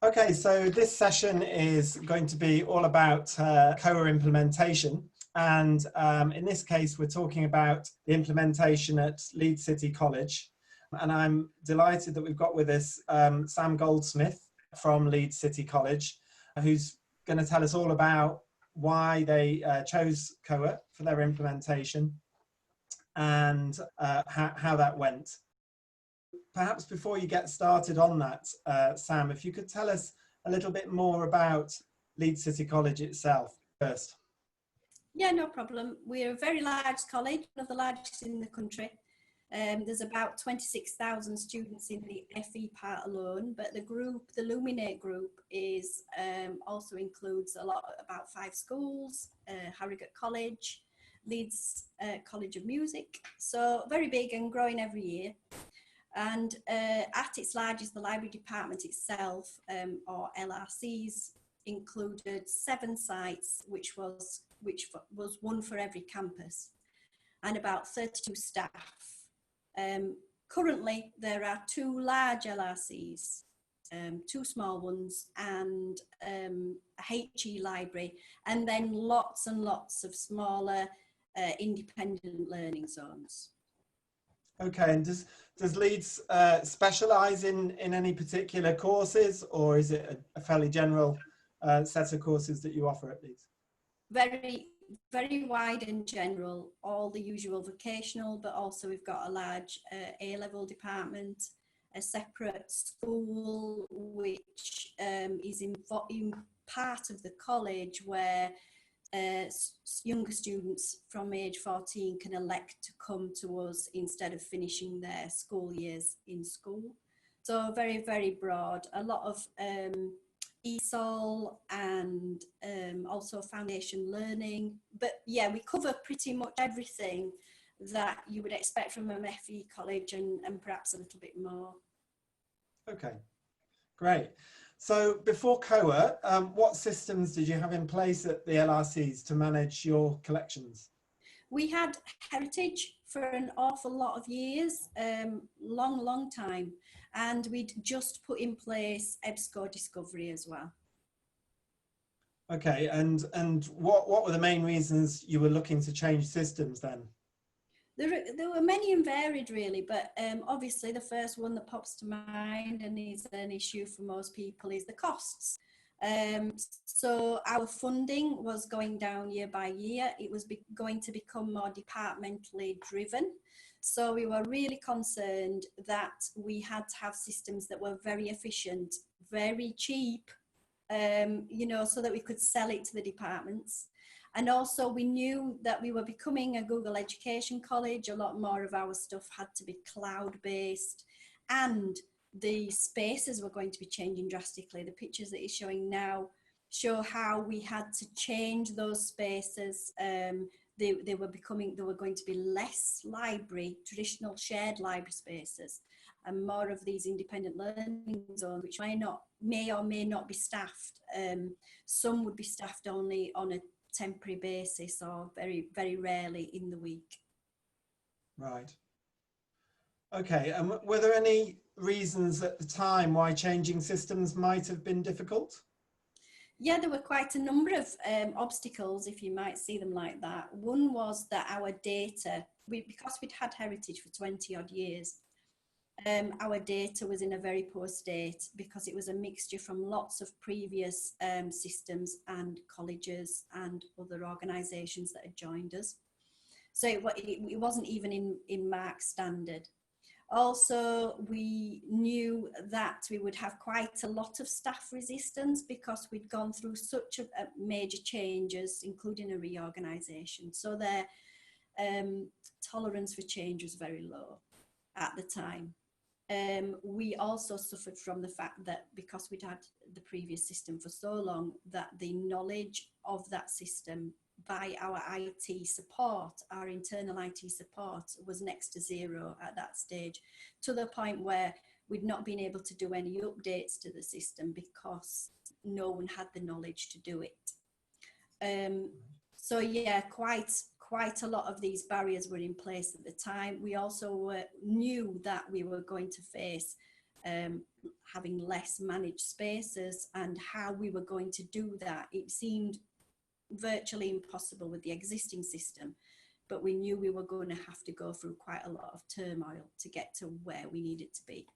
Okay, so this session is going to be all about COA implementation. And in this case, we're talking about the implementation at Leeds City College. And I'm delighted that we've got with us Sam Goldsmith from Leeds City College, who's going to tell us all about why they chose COA for their implementation and how that went. Perhaps before you get started on that, Sam, if you could tell us a little bit more about Leeds City College itself first. Yeah, no problem. We're a very large college, one of the largest in the country. There's about 26,000 students in the FE part alone, but the group, the Luminate group, is also includes about 5 schools, Harrogate College, Leeds College of Music. So very big and growing every year. And at its largest, the library department itself, or LRCs, included 7 sites, which was one for every campus, and about 32 staff. Currently, there are 2 large LRCs, 2 small ones, and a HE library, and then lots and lots of smaller independent learning zones. Okay, and does Leeds specialise in any particular courses, or is it a fairly general set of courses that you offer at Leeds? Very, very wide and general, all the usual vocational, but also we've got a large A-level department, a separate school which is in part of the college where younger students from age 14 can elect to come to us instead of finishing their school years in school. So very, very broad, a lot of ESOL and also foundation learning. But yeah, we cover pretty much everything that you would expect from an FE college and perhaps a little bit more. Okay, great. So before COA, what systems did you have in place at the LRCs to manage your collections? We had Heritage for an awful lot of years, long time, and we'd just put in place EBSCO Discovery as well. Okay, and what were the main reasons you were looking to change systems then? There were many and varied really, but obviously the first one that pops to mind and is an issue for most people is the costs. So our funding was going down year by year. It was going to become more departmentally driven. So we were really concerned that we had to have systems that were very efficient, very cheap, you know, so that we could sell it to the departments. And also we knew that we were becoming a Google Education College. A lot more of our stuff had to be cloud-based, and the spaces were going to be changing drastically. The pictures that you're showing now show how we had to change those spaces. They were going to be less library, traditional shared library spaces, and more of these independent learning zones, which may or may not be staffed. Some would be staffed only on a temporary basis or very, very rarely in the week. Right. Okay, and were there any reasons at the time why changing systems might have been difficult? Yeah, there were quite a number of obstacles, if you might see them like that. One was that our data, because we'd had Heritage for 20 odd years, our data was in a very poor state because it was a mixture from lots of previous systems and colleges and other organisations that had joined us. So it wasn't even in MARC standard. Also, we knew that we would have quite a lot of staff resistance because we'd gone through such a major changes, including a reorganisation. So their tolerance for change was very low at the time. We also suffered from the fact that because we'd had the previous system for so long, that the knowledge of that system by our IT support, our internal IT support, was next to zero at that stage, to the point where we'd not been able to do any updates to the system because no one had the knowledge to do it. So yeah, quite a lot of these barriers were in place at the time. We also knew that we were going to face having less managed spaces and how we were going to do that. It seemed virtually impossible with the existing system, but we knew we were going to have to go through quite a lot of turmoil to get to where we needed to be.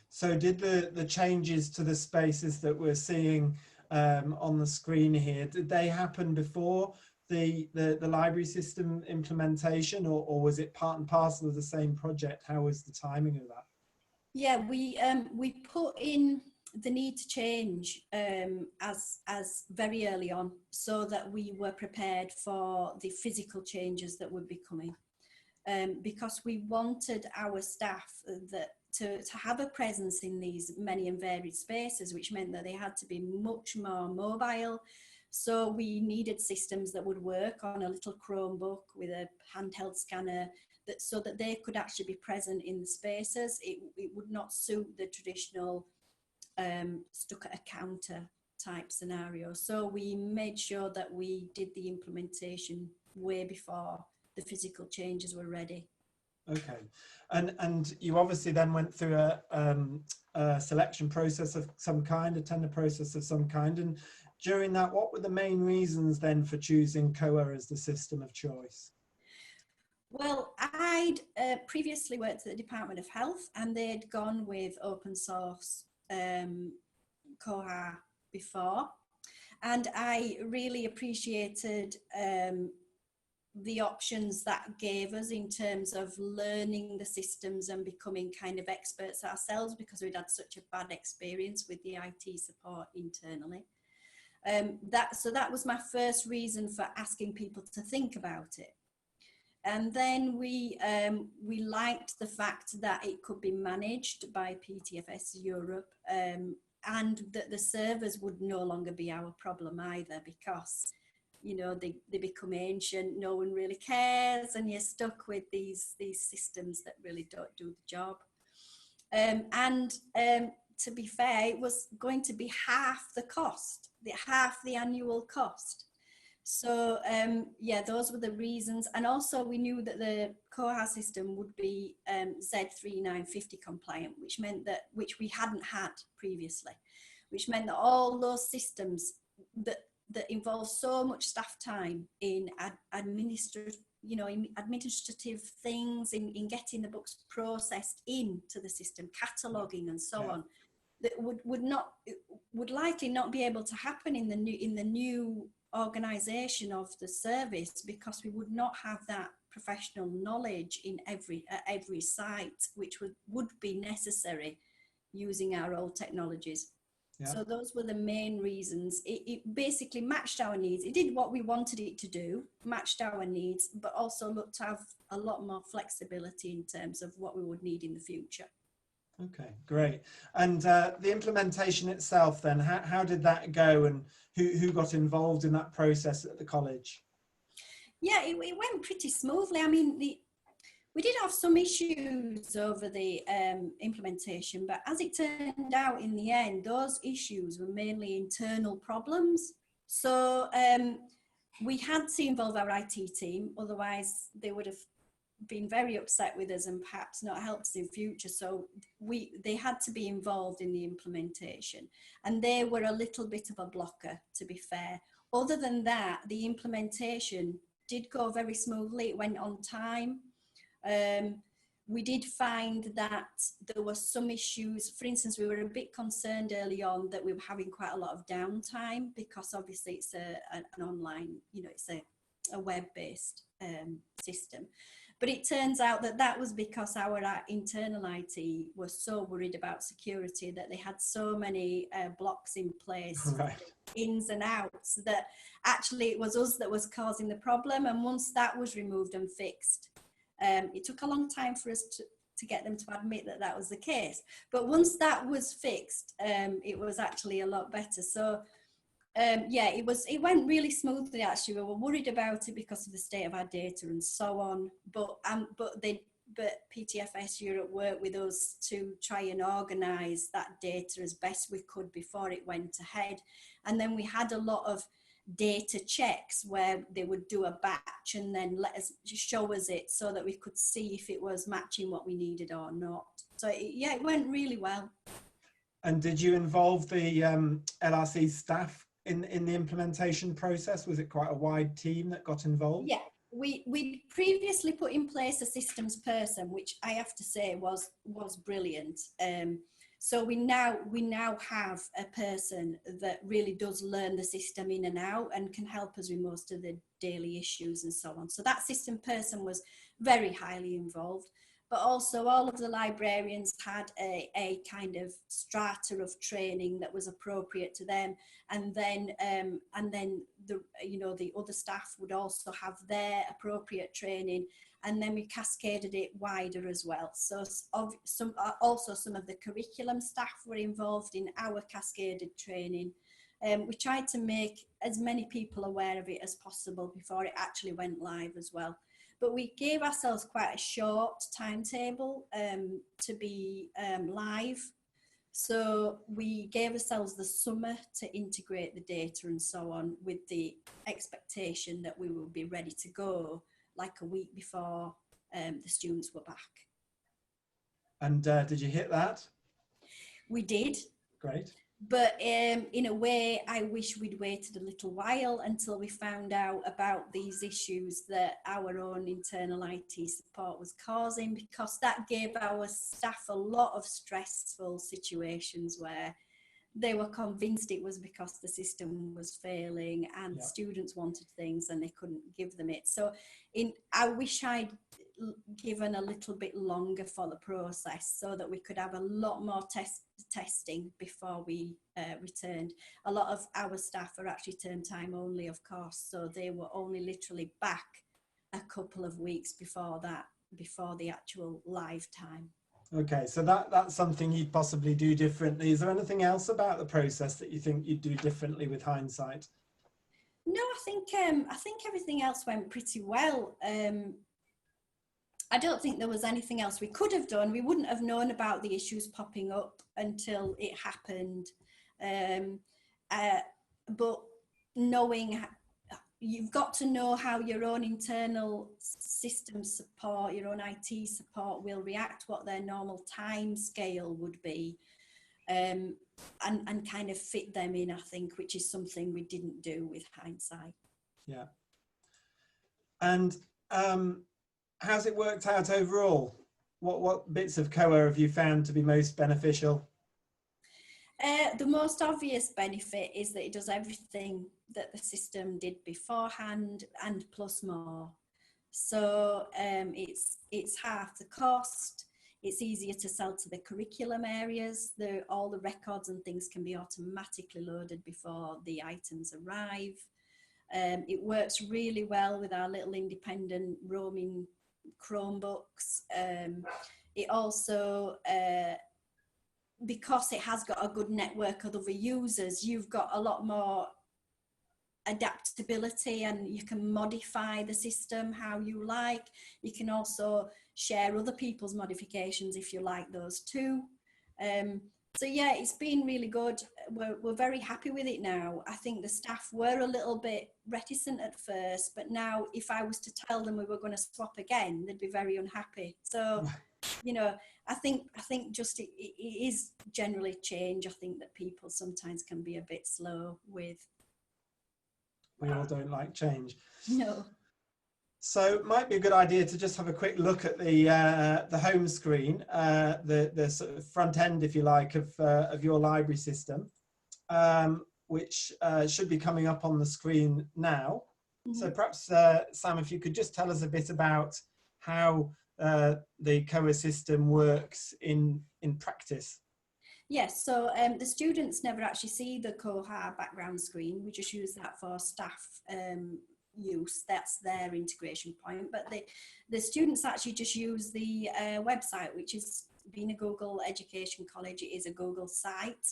So did the changes to the spaces that we're seeing on the screen here, did they happen before the library system implementation, or was it part and parcel of the same project? How was the timing of that? Yeah, we put in the need to change as very early on, so that we were prepared for the physical changes that would be coming, because we wanted our staff to have a presence in these many and varied spaces, which meant that they had to be much more mobile. So we needed systems that would work on a little Chromebook with a handheld scanner, so that they could actually be present in the spaces. It would not suit the traditional stuck at a counter type scenario. So we made sure that we did the implementation way before the physical changes were ready. Okay, and you obviously then went through a selection process of some kind, a tender process of some kind, and during that, what were the main reasons then for choosing Koha as the system of choice? Well, I'd previously worked at the Department of Health, and they'd gone with open source Koha before, and I really appreciated the options that gave us in terms of learning the systems and becoming kind of experts ourselves, because we'd had such a bad experience with the IT support internally. So that was my first reason for asking people to think about it. And then we liked the fact that it could be managed by PTFS Europe, and that the servers would no longer be our problem either, because you know they become ancient, no one really cares, and you're stuck with these systems that really don't do the job. To be fair, it was going to be half the cost, half the annual cost. So yeah, those were the reasons. And also we knew that the Koha system would be Z3950 compliant, which we hadn't had previously, which meant that all those systems that involve so much staff time in administrative things, in getting the books processed into the system, cataloguing and so on, that would likely not be able to happen in the new organisation of the service, because we would not have that professional knowledge in every site, which would be necessary using our old technologies. Yeah. So those were the main reasons. It basically matched our needs. It did what we wanted it to do, matched our needs, but also looked to have a lot more flexibility in terms of what we would need in the future. Okay, great. And the implementation itself then, how did that go, and who got involved in that process at the college? Yeah, it went pretty smoothly. I mean, we did have some issues over the implementation, but as it turned out in the end, those issues were mainly internal problems. So we had to involve our IT team, otherwise they would have been very upset with us and perhaps not helped us in future. So they had to be involved in the implementation, and they were a little bit of a blocker, to be fair. Other than that, the implementation did go very smoothly. It went on time. We did find that there were some issues. For instance, we were a bit concerned early on that we were having quite a lot of downtime, because obviously it's an online, it's a web-based system. But it turns out that was because our internal IT was so worried about security that they had so many blocks in place, right, ins and outs, that actually it was us that was causing the problem. And once that was removed and fixed, it took a long time for us to get them to admit that was the case. But once that was fixed, it was actually a lot better. So yeah, it went really smoothly. Actually, we were worried about it because of the state of our data and so on. But PTFS Europe worked with us to try and organise that data as best we could before it went ahead. And then we had a lot of data checks where they would do a batch and then show us it so that we could see if it was matching what we needed or not. So it went really well. And did you involve the LRC staff in the implementation process? Was it quite a wide team that got involved? Yeah, we previously put in place a systems person, which I have to say was brilliant. So we now have a person that really does learn the system in and out and can help us with most of the daily issues and so on. So that system person was very highly involved. But also all of the librarians had a kind of strata of training that was appropriate to them, and then the other staff would also have their appropriate training, and then we cascaded it wider as well. So some of the curriculum staff were involved in our cascaded training. We tried to make as many people aware of it as possible before it actually went live as well. But we gave ourselves quite a short timetable to be live. So we gave ourselves the summer to integrate the data and so on, with the expectation that we would be ready to go like a week before the students were back. And did you hit that? We did. Great. But in a way, I wish we'd waited a little while until we found out about these issues that our own internal IT support was causing, because that gave our staff a lot of stressful situations where they were convinced it was because the system was failing and students wanted things and they couldn't give them it. So I wish I'd given a little bit longer for the process so that we could have a lot more testing before we returned. A lot of our staff are actually term time only, of course, so they were only literally back a couple of weeks before the actual live time. Okay, so that's something you'd possibly do differently. Is there anything else about the process that you think you'd do differently with hindsight? No, I think everything else went pretty well. I don't think there was anything else we could have done. We wouldn't have known about the issues popping up until it happened. But you've got to know how your own internal system support, your own IT support will react, what their normal time scale would be, and kind of fit them in, I think, which is something we didn't do with hindsight. Yeah. And how's it worked out overall? What bits of COA have you found to be most beneficial? The most obvious benefit is that it does everything that the system did beforehand and plus more. So it's half the cost. It's easier to sell to the curriculum areas. All the records and things can be automatically loaded before the items arrive. It works really well with our little independent roaming Chromebooks. It also, because it has got a good network of other users, you've got a lot more adaptability and you can modify the system how you like. You can also share other people's modifications if you like those too. So yeah, it's been really good. We're very happy with it now. I think the staff were a little bit reticent at first, but now if I was to tell them we were going to swap again, they'd be very unhappy. So, you know, I think just it is generally change. I think that people sometimes can be a bit slow with. We all don't like change. No. So it might be a good idea to just have a quick look at the home screen, the sort of front end, if you like, of your library system, which should be coming up on the screen now. Mm-hmm. So perhaps, Sam, if you could just tell us a bit about how the COA system works in practice. Yes, so the students never actually see the Koha background screen. We just use that for staff use. That's their integration point. But the students actually just use the website, which is, being a Google Education College, it is a Google site.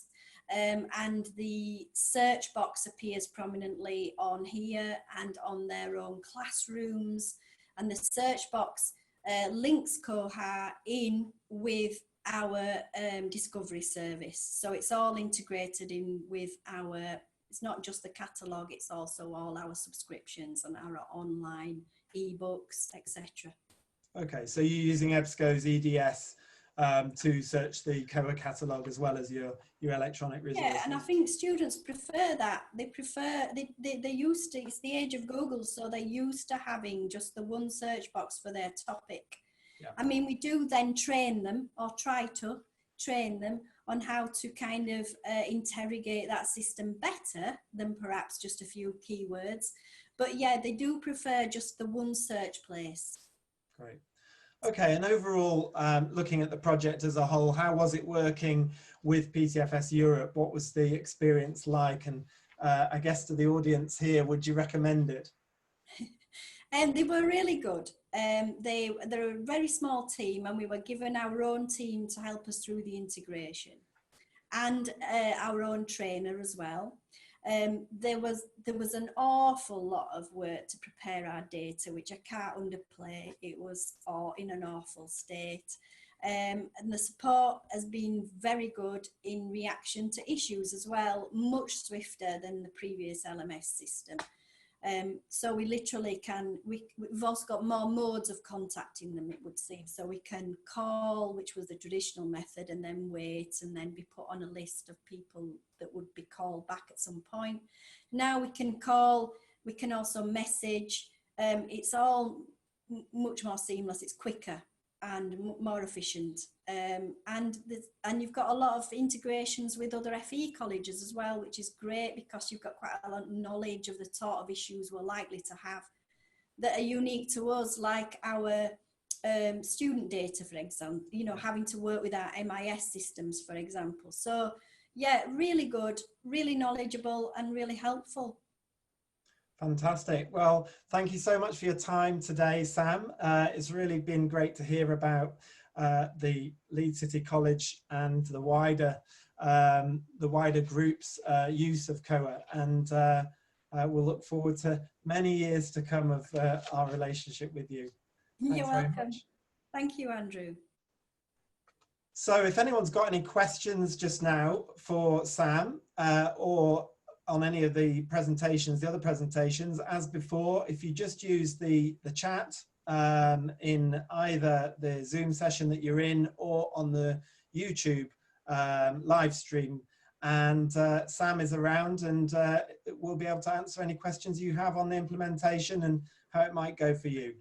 And the search box appears prominently on here and on their own classrooms. And the search box links Koha in with our discovery service. So it's all integrated in with our It's not just the catalogue, it's also all our subscriptions and our online ebooks, etc. Okay, so you're using EBSCO's EDS to search the COA catalogue as well as your electronic resources. Yeah, and I think students prefer that. They prefer, they're used to, it's the age of Google, so they're used to having just the one search box for their topic. Yeah. I mean, we do then train them, or try to train them, on how to kind of interrogate that system better than perhaps just a few keywords. But yeah, they do prefer just the one search place. Great. Okay, and overall, looking at the project as a whole, how was it working with PTFS Europe? What was the experience like? And I guess to the audience here, would you recommend it? And they were really good. They're a very small team, and we were given our own team to help us through the integration, and our own trainer as well. There was an awful lot of work to prepare our data, which I can't underplay. It was in an awful state. And the support has been very good in reaction to issues as well, much swifter than the previous LMS system. So we literally can, we've also got more modes of contacting them, it would seem. So we can call, which was the traditional method, and then wait, and then be put on a list of people that would be called back at some point. Now we can call, we can also message. It's all much more seamless, it's quicker and more efficient. And you've got a lot of integrations with other FE colleges as well, which is great because you've got quite a lot of knowledge of the sort of issues we're likely to have that are unique to us, like our student data, for example, you know, having to work with our MIS systems, for example. So yeah, really good, really knowledgeable and really helpful. Fantastic. Well, thank you so much for your time today, Sam. It's really been great to hear about the Leeds City College and the wider group's use of COA, and we'll look forward to many years to come of our relationship with you. Thanks. You're welcome. Thank you, Andrew. So if anyone's got any questions just now for Sam or on any of the presentations, the other presentations, as before, if you just use the chat in either the Zoom session that you're in or on the YouTube live stream, and Sam is around and we'll be able to answer any questions you have on the implementation and how it might go for you.